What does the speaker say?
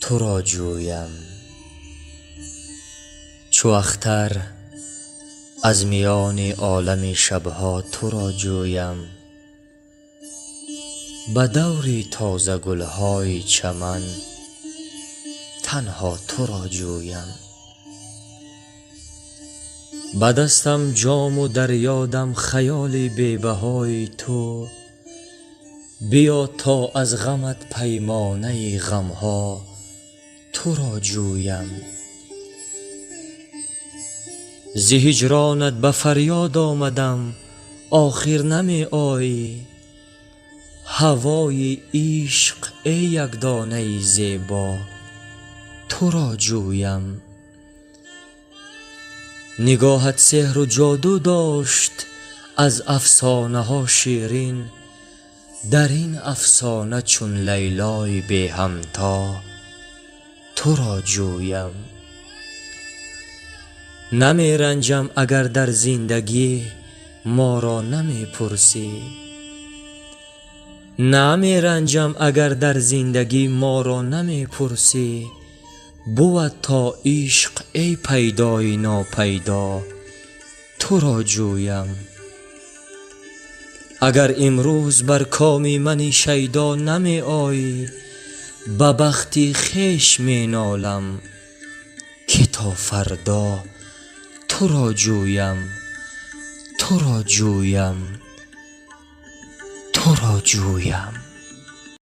تو را جویم. چو اختر از میان عالم شبها تو را جویم. به دور تازه گلهای چمن تنها تو را جویم. به دستم جام و در یادم خیال بی بهای تو. بیا تا از غمت پیمانه غمها تو را جویم. ز هجرانت به فریاد آمدم آخر نمی آیی. هوای عشق ای یک دانه زیبا تو را جویم. نگاهت سحر و جادو داشت از افسانه ها شیرین. در این افسانه چون لیلای بی همتا تو را جویم. نمی رنجم اگر در زندگی ما را نمی پرسی. نمی رنجم اگر در زندگی ما را نمی پرسی. بود تا عشق ای پیدای ناپیدا تو را جویم. اگر امروز بر کام من شیدا نمی آیی. به بخت خویش می نالم که تا فردا تو را جویم. تو را جویم. تو را جویم.